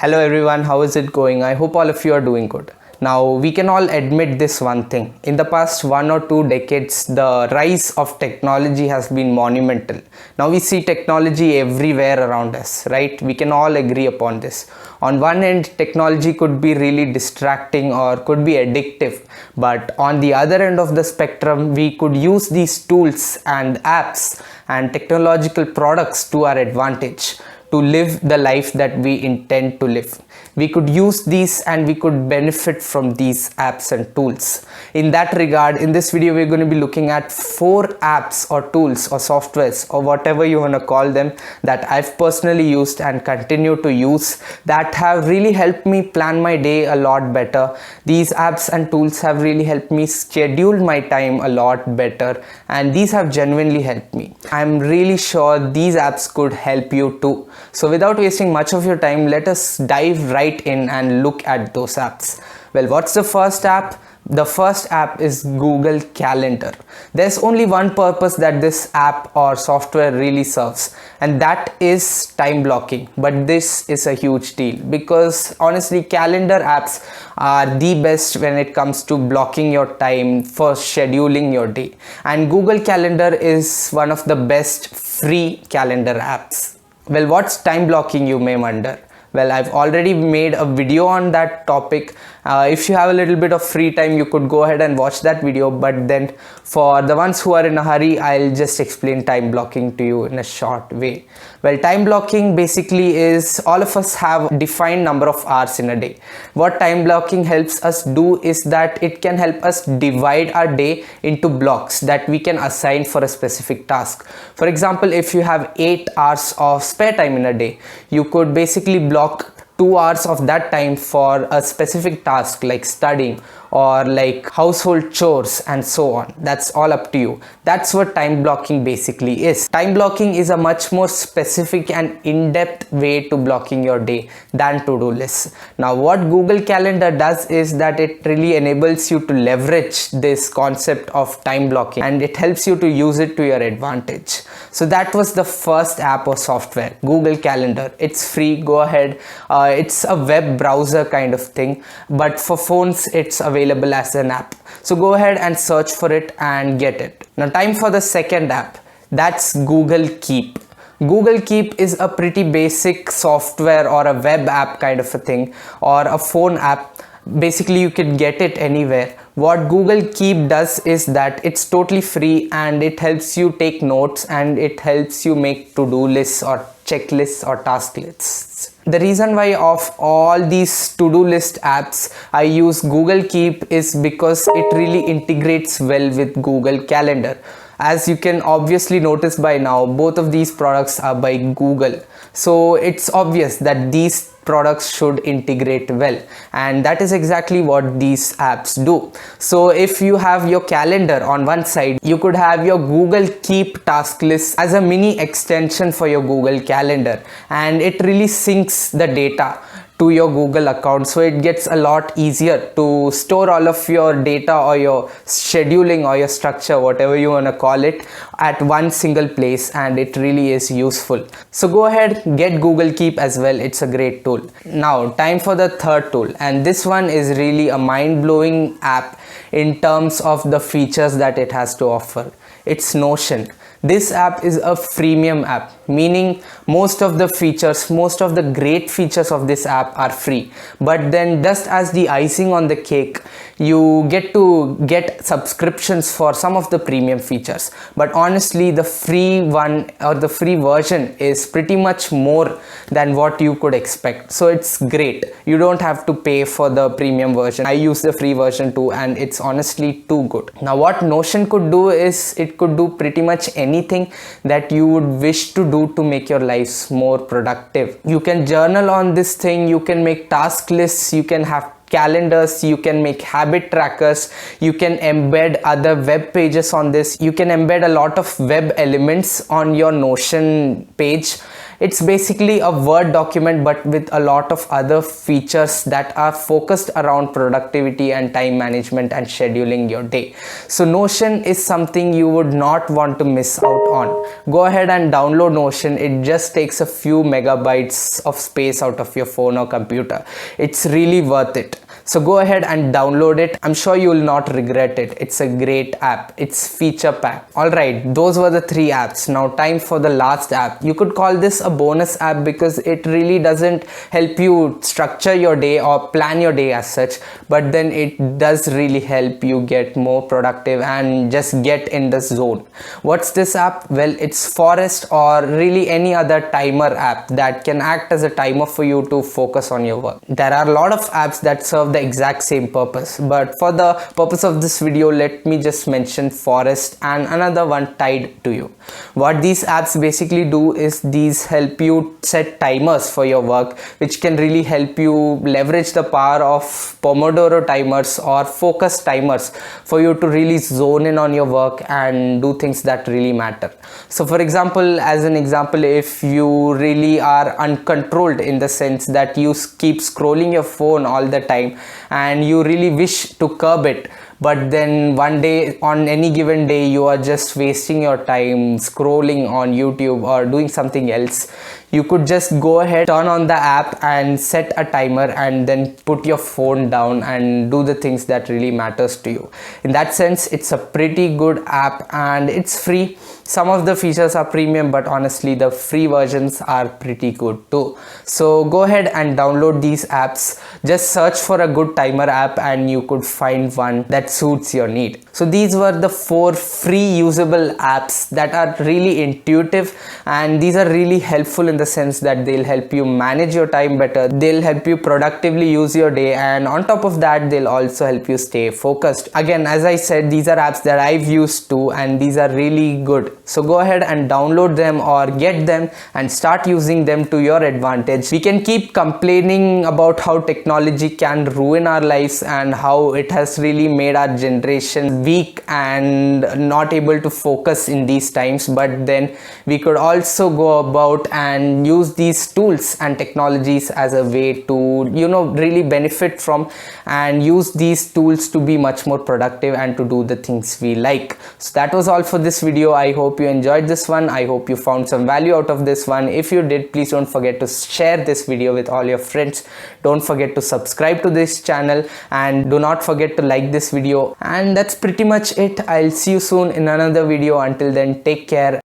Hello everyone, how is it going? I hope all of you are doing good. Now, we can all admit this one thing. In the past 1 or 2 decades, the rise of technology has been monumental. Now we see technology everywhere around us, right? We can all agree upon this. On one end, technology could be really distracting or could be addictive. But on the other end of the spectrum, we could use these tools and apps and technological products to our advantage to live the life that we intend to live. We could use these and we could benefit from these apps and tools. In that regard, in this video, we're going to be looking at 4 apps or tools or softwares or whatever you want to call them that I've personally used and continue to use that have really helped me plan my day a lot better. These apps and tools have really helped me schedule my time a lot better, and these have genuinely helped me. I'm really sure these apps could help you too. So without wasting much of your time, let us dive right in and look at those apps. Well, what's the first app? The first app is Google Calendar. There's only one purpose that this app or software really serves, and that is time blocking. But this is a huge deal because honestly, calendar apps are the best when it comes to blocking your time for scheduling your day. And Google Calendar is one of the best free calendar apps. Well, what's time blocking, you may wonder? Well, I've already made a video on that topic. If you have a little bit of free time, you could go ahead and watch that video. But then for the ones who are in a hurry, I'll just explain time blocking to you in a short way. Well, time blocking basically is all of us have defined number of hours in a day. What time blocking helps us do is that it can help us divide our day into blocks that we can assign for a specific task. For example, if you have 8 hours of spare time in a day, you could basically block 2 hours of that time for a specific task like studying or like household chores and so on. That's all up to you. That's what time blocking basically is. Time blocking is a much more specific and in-depth way to blocking your day than to-do lists. Now, what Google Calendar does is that it really enables you to leverage this concept of time blocking, and it helps you to use it to your advantage. So that was the first app or software, Google Calendar. It's free, go ahead. It's a web browser kind of thing, but for phones it's available as an app. So go ahead and search for it and get it. Now, time for the second app. That's Google Keep. Google Keep is a pretty basic software or a web app kind of a thing, or a phone app. Basically, you can get it anywhere. What Google Keep does is that it's totally free and it helps you take notes and it helps you make to-do lists or checklists or task lists. The reason why of all these to-do list apps I use Google Keep is because it really integrates well with Google Calendar. As you can obviously notice by now, both of these products are by Google. So it's obvious that these products should integrate well, and that is exactly what these apps do. So if you have your calendar on one side, you could have your Google Keep task list as a mini extension for your Google Calendar, and it really syncs the data to your Google account, so it gets a lot easier to store all of your data or your scheduling or your structure, whatever you want to call it, at one single place, and it really is useful. So go ahead, get Google Keep as well. It's a great tool. Now, time for the third tool, and this one is really a mind-blowing app in terms of the features that it has to offer. It's Notion. This app is a freemium app, meaning most of the features, most of the great features of this app are free. But then just as the icing on the cake, you get to get subscriptions for some of the premium features. But honestly, the free one or the free version is pretty much more than what you could expect. So it's great. You don't have to pay for the premium version. I use the free version too, and it's honestly too good. Now, what Notion could do is it could do pretty much anything that you would wish to do to make your lives more productive. You can journal on this thing, you can make task lists, you can have calendars, you can make habit trackers, you can embed other web pages on this, you can embed a lot of web elements on your Notion page. It's basically a Word document but with a lot of other features that are focused around productivity and time management and scheduling your day. So Notion is something you would not want to miss out on. Go ahead and download Notion. It just takes a few megabytes of space out of your phone or computer. It's really worth it. So go ahead and download it. I'm sure you will not regret it. It's a great app. It's feature packed. Alright, those were the 3 apps. Now time for the last app. You could call this a bonus app because it really doesn't help you structure your day or plan your day as such, but then it does really help you get more productive and just get in the zone. What's this app? Well, it's Forest, or really any other timer app that can act as a timer for you to focus on your work. There are a lot of apps that serve the exact same purpose, but for the purpose of this video, let me just mention Forest and another one tied to you. What these apps basically do is these help you set timers for your work, which can really help you leverage the power of Pomodoro timers or focus timers for you to really zone in on your work and do things that really matter. So for example, as an example, if you really are uncontrolled in the sense that you keep scrolling your phone all the time and you really wish to curb it, but then one day, on any given day, you are just wasting your time scrolling on YouTube or doing something else, you could just go ahead, turn on the app and set a timer and then put your phone down and do the things that really matters to you. In that sense, it's a pretty good app and it's free. Some of the features are premium, but honestly the free versions are pretty good too. So go ahead and download these apps. Just search for a good timer app and you could find one that suits your need. So these were the 4 free usable apps that are really intuitive, and these are really helpful in the sense that they'll help you manage your time better, they'll help you productively use your day, and on top of that they'll also help you stay focused. Again, as I said, these are apps that I've used too, and these are really good. So go ahead and download them or get them and start using them to your advantage. We can keep complaining about how technology can ruin our lives and how it has really made our generation weak and not able to focus in these times, but then we could also go about and use these tools and technologies as a way to, you know, really benefit from and use these tools to be much more productive and to do the things we like. So that was all for this video. I hope you enjoyed this one. I hope you found some value out of this one. If you did, please don't forget to share this video with all your friends. Don't forget to subscribe to this channel and do not forget to like this video. And that's pretty much it. I'll see you soon in another video. Until then, take care